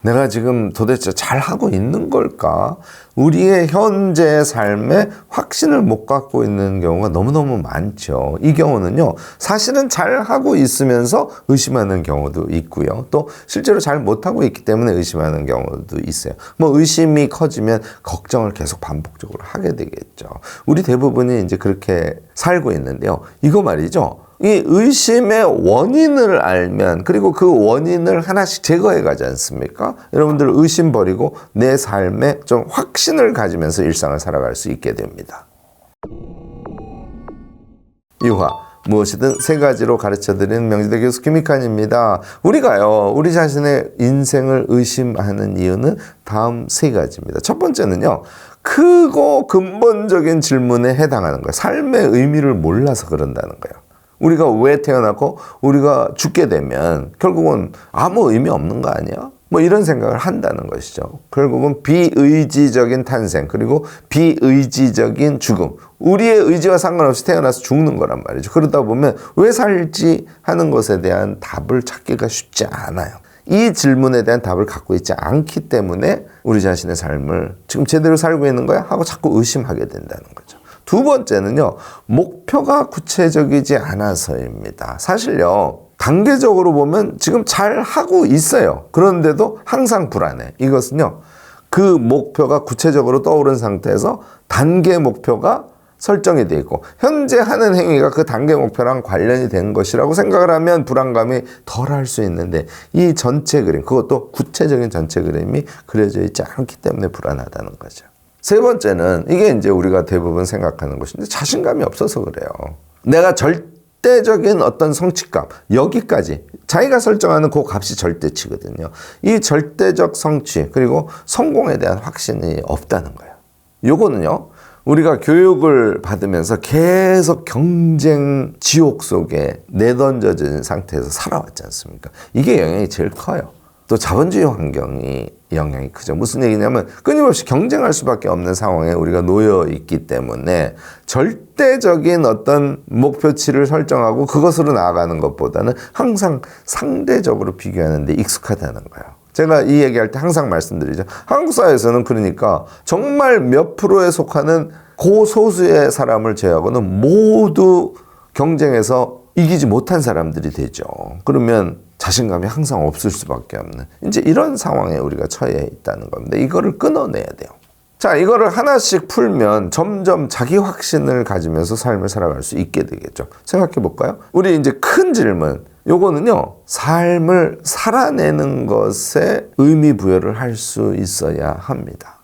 내가 지금 도대체 잘하고 있는 걸까? 우리의 현재 삶에 확신을 못 갖고 있는 경우가 너무너무 많죠. 이 경우는요, 사실은 잘하고 있으면서 의심하는 경우도 있고요. 또 실제로 잘 못하고 있기 때문에 의심하는 경우도 있어요. 뭐 의심이 커지면 걱정을 계속 반복적으로 하게 되겠죠. 우리 대부분이 이제 그렇게 살고 있는데요. 이거 말이죠. 이 의심의 원인을 알면, 그리고 그 원인을 하나씩 제거해 가지 않습니까? 여러분들 의심 버리고 내 삶에 좀 확신을 가지면서 일상을 살아갈 수 있게 됩니다. 유화, 무엇이든 세 가지로 가르쳐드리는 명지대 교수 김익환입니다. 우리가요, 우리 자신의 인생을 의심하는 이유는 다음 세 가지입니다. 첫 번째는요, 크고 근본적인 질문에 해당하는 거예요. 삶의 의미를 몰라서 그런다는 거예요. 우리가 왜 태어났고 우리가 죽게 되면 결국은 아무 의미 없는 거 아니야? 뭐 이런 생각을 한다는 것이죠. 결국은 비의지적인 탄생, 그리고 비의지적인 죽음. 우리의 의지와 상관없이 태어나서 죽는 거란 말이죠. 그러다 보면 왜 살지 하는 것에 대한 답을 찾기가 쉽지 않아요. 이 질문에 대한 답을 갖고 있지 않기 때문에 우리 자신의 삶을 지금 제대로 살고 있는 거야? 하고 자꾸 의심하게 된다는 거죠. 두 번째는요, 목표가 구체적이지 않아서입니다. 사실요, 단계적으로 보면 지금 잘 하고 있어요. 그런데도 항상 불안해. 이것은요, 그 목표가 구체적으로 떠오른 상태에서 단계 목표가 설정이 되어 있고, 현재 하는 행위가 그 단계 목표랑 관련이 된 것이라고 생각을 하면 불안감이 덜 할 수 있는데, 이 전체 그림, 그것도 구체적인 전체 그림이 그려져 있지 않기 때문에 불안하다는 거죠. 세 번째는, 이게 이제 우리가 대부분 생각하는 것인데, 자신감이 없어서 그래요. 내가 절대적인 어떤 성취감, 여기까지 자기가 설정하는 그 값이 절대치거든요. 이 절대적 성취, 그리고 성공에 대한 확신이 없다는 거예요. 요거는요, 우리가 교육을 받으면서 계속 경쟁 지옥 속에 내던져진 상태에서 살아왔지 않습니까? 이게 영향이 제일 커요. 또 자본주의 환경이 영향이 크죠. 무슨 얘기냐면 끊임없이 경쟁할 수밖에 없는 상황에 우리가 놓여 있기 때문에 절대적인 어떤 목표치를 설정하고 그것으로 나아가는 것보다는 항상 상대적으로 비교하는 데 익숙하다는 거예요. 제가 이 얘기할 때 항상 말씀드리죠. 한국 사회에서는 그러니까 정말 몇 프로에 속하는 고소수의 사람을 제외하고는 모두 경쟁에서 이기지 못한 사람들이 되죠. 그러면 자신감이 항상 없을 수밖에 없는 이제 이런 상황에 우리가 처해 있다는 겁니다. 이거를 끊어내야 돼요. 자, 이거를 하나씩 풀면 점점 자기 확신을 가지면서 삶을 살아갈 수 있게 되겠죠. 생각해 볼까요? 우리 이제 큰 질문, 요거는요, 삶을 살아내는 것에 의미 부여를 할 수 있어야 합니다.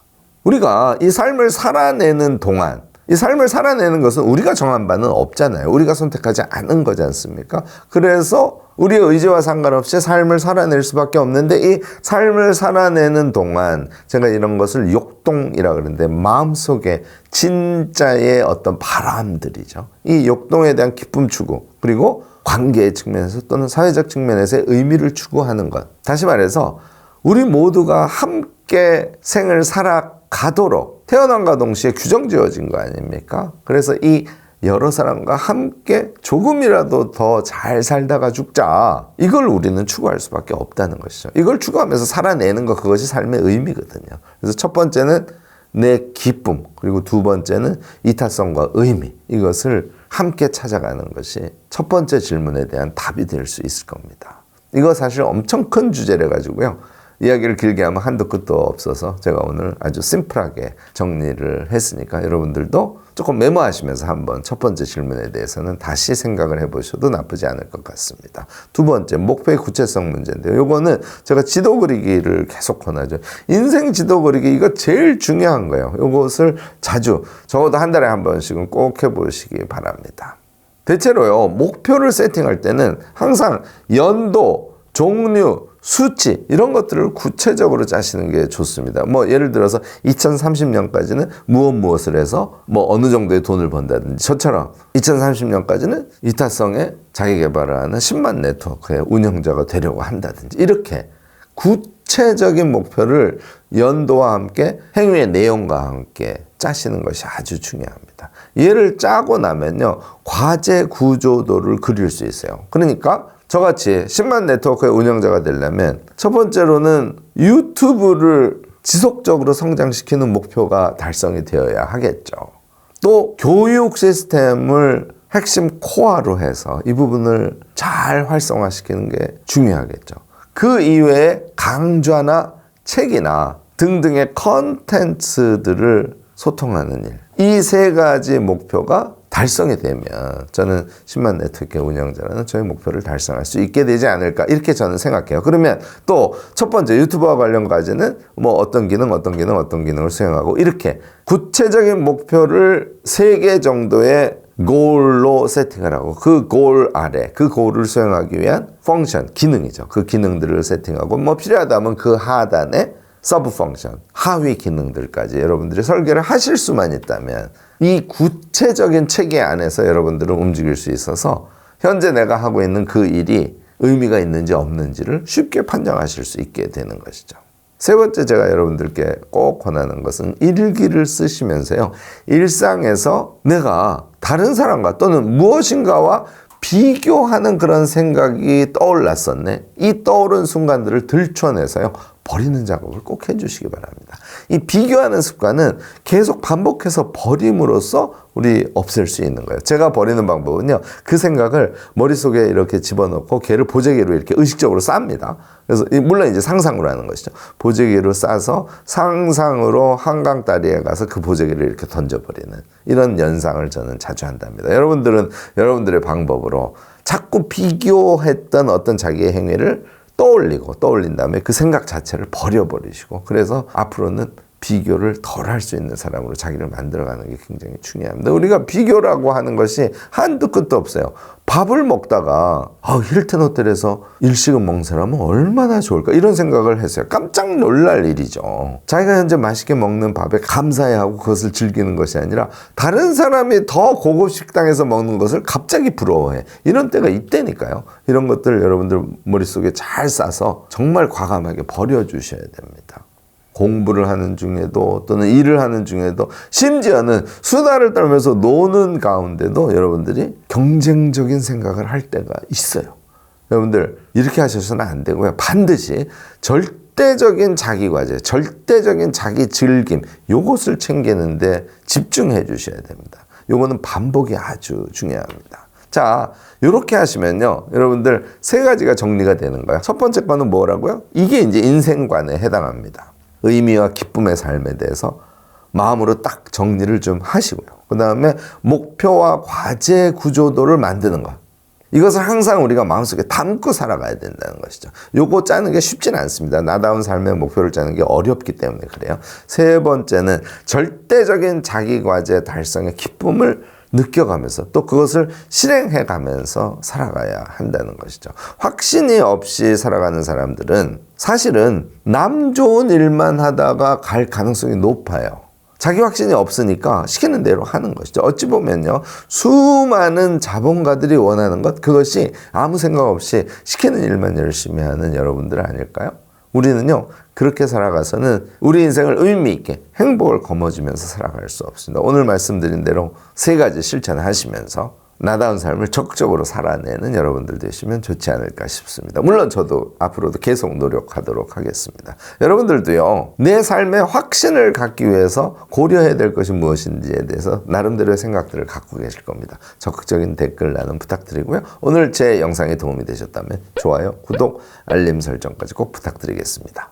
우리가 이 삶을 살아내는 동안, 이 삶을 살아내는 것은 우리가 정한 바는 없잖아요. 우리가 선택하지 않은 거지 않습니까? 그래서 우리의 의지와 상관없이 삶을 살아낼 수밖에 없는데, 이 삶을 살아내는 동안 제가 이런 것을 욕동이라 그러는데, 마음속에 진짜의 어떤 바람들이죠. 이 욕동에 대한 기쁨 추구, 그리고 관계의 측면에서 또는 사회적 측면에서의 의미를 추구하는 것. 다시 말해서 우리 모두가 함께 생을 살아가도록 태어남과 동시에 규정 지어진 거 아닙니까? 그래서 이 여러 사람과 함께 조금이라도 더 잘 살다가 죽자, 이걸 우리는 추구할 수밖에 없다는 것이죠. 이걸 추구하면서 살아내는 것, 그것이 삶의 의미거든요. 그래서 첫 번째는 내 기쁨, 그리고 두 번째는 이타성과 의미, 이것을 함께 찾아가는 것이 첫 번째 질문에 대한 답이 될 수 있을 겁니다. 이거 사실 엄청 큰 주제래 가지고요, 이야기를 길게 하면 한도 끝도 없어서 제가 오늘 아주 심플하게 정리를 했으니까 여러분들도 조금 메모하시면서 한번 첫 번째 질문에 대해서는 다시 생각을 해보셔도 나쁘지 않을 것 같습니다. 두 번째, 목표의 구체성 문제인데요. 요거는 제가 지도 그리기를 계속 권하죠. 인생 지도 그리기, 이거 제일 중요한 거예요. 요것을 자주, 적어도 한 달에 한 번씩은 꼭 해보시기 바랍니다. 대체로요, 목표를 세팅할 때는 항상 연도, 종류, 수치, 이런 것들을 구체적으로 짜시는 게 좋습니다. 뭐 예를 들어서 2030년까지는 무엇을 해서 뭐 어느 정도의 돈을 번다든지, 저처럼 2030년까지는 이타성에 자기 개발을 하는 10만 네트워크의 운영자가 되려고 한다든지, 이렇게 구체적인 목표를 연도와 함께 행위의 내용과 함께 짜시는 것이 아주 중요합니다. 얘를 짜고 나면요, 과제 구조도를 그릴 수 있어요. 그러니까 저같이 10만 네트워크의 운영자가 되려면 첫 번째로는 유튜브를 지속적으로 성장시키는 목표가 달성이 되어야 하겠죠. 또 교육 시스템을 핵심 코어로 해서 이 부분을 잘 활성화시키는 게 중요하겠죠. 그 이외에 강좌나 책이나 등등의 컨텐츠들을 소통하는 일. 이 세 가지 목표가 달성이 되면 저는 10만 네트워크 운영자라는 저희 목표를 달성할 수 있게 되지 않을까 이렇게 저는 생각해요. 그러면 또 첫 번째 유튜버와 관련까지는 뭐 어떤 기능을 수행하고 이렇게 구체적인 목표를 3개 정도의 골로 세팅을 하고 그 골 아래 그 골을 수행하기 위한 펑션, 기능이죠. 그 기능들을 세팅하고 뭐 필요하다면 그 하단에 서브 펑션, 하위 기능들까지 여러분들이 설계를 하실 수만 있다면 이 구체적인 체계 안에서 여러분들은 움직일 수 있어서 현재 내가 하고 있는 그 일이 의미가 있는지 없는지를 쉽게 판정하실 수 있게 되는 것이죠. 세 번째 제가 여러분들께 꼭 권하는 것은 일기를 쓰시면서요. 일상에서 내가 다른 사람과 또는 무엇인가와 비교하는 그런 생각이 떠올랐었네. 이 떠오른 순간들을 들춰내서요. 버리는 작업을 꼭 해주시기 바랍니다. 이 비교하는 습관은 계속 반복해서 버림으로써 우리 없앨 수 있는 거예요. 제가 버리는 방법은요. 그 생각을 머릿속에 이렇게 집어넣고 걔를 보재기로 이렇게 의식적으로 쌉니다. 그래서 물론 이제 상상으로 하는 것이죠. 보재기로 싸서 상상으로 한강 다리에 가서 그 보재기를 이렇게 던져버리는 이런 연상을 저는 자주 한답니다. 여러분들은 여러분들의 방법으로 자꾸 비교했던 어떤 자기의 행위를 떠올린 다음에 그 생각 자체를 버려버리시고 그래서 앞으로는 비교를 덜 할 수 있는 사람으로 자기를 만들어가는 게 굉장히 중요합니다. 우리가 비교라고 하는 것이 한두 끝도 없어요. 밥을 먹다가 힐튼 호텔에서 일식을 먹는 사람은 얼마나 좋을까 이런 생각을 했어요. 깜짝 놀랄 일이죠. 자기가 현재 맛있게 먹는 밥에 감사해하고 그것을 즐기는 것이 아니라 다른 사람이 더 고급 식당에서 먹는 것을 갑자기 부러워해. 이런 때가 있다니까요. 이런 것들 여러분들 머릿속에 잘 싸서 정말 과감하게 버려주셔야 됩니다. 공부를 하는 중에도 또는 일을 하는 중에도 심지어는 수다를 떨면서 노는 가운데도 여러분들이 경쟁적인 생각을 할 때가 있어요. 여러분들 이렇게 하셔서는 안 되고요. 반드시 절대적인 자기 과제, 절대적인 자기 즐김 요것을 챙기는데 집중해 주셔야 됩니다. 요거는 반복이 아주 중요합니다. 자, 이렇게 하시면요. 여러분들 세 가지가 정리가 되는 거예요. 첫 번째 거는 뭐라고요? 이게 이제 인생관에 해당합니다. 의미와 기쁨의 삶에 대해서 마음으로 딱 정리를 좀 하시고요. 그 다음에 목표와 과제 구조도를 만드는 것. 이것을 항상 우리가 마음속에 담고 살아가야 된다는 것이죠. 요거 짜는 게 쉽지는 않습니다. 나다운 삶의 목표를 짜는 게 어렵기 때문에 그래요. 세 번째는 절대적인 자기 과제 달성의 기쁨을 느껴가면서 또 그것을 실행해 가면서 살아가야 한다는 것이죠. 확신이 없이 살아가는 사람들은 사실은 남 좋은 일만 하다가 갈 가능성이 높아요. 자기 확신이 없으니까 시키는 대로 하는 것이죠. 어찌 보면요. 수많은 자본가들이 원하는 것, 그것이 아무 생각 없이 시키는 일만 열심히 하는 여러분들 아닐까요? 우리는요. 그렇게 살아가서는 우리 인생을 의미 있게 행복을 거머쥐면서 살아갈 수 없습니다. 오늘 말씀드린 대로 세 가지 실천하시면서 나다운 삶을 적극적으로 살아내는 여러분들 되시면 좋지 않을까 싶습니다. 물론 저도 앞으로도 계속 노력하도록 하겠습니다. 여러분들도요. 내 삶에 확신을 갖기 위해서 고려해야 될 것이 무엇인지에 대해서 나름대로의 생각들을 갖고 계실 겁니다. 적극적인 댓글 나눔 부탁드리고요. 오늘 제 영상이 도움이 되셨다면 좋아요, 구독, 알림 설정까지 꼭 부탁드리겠습니다.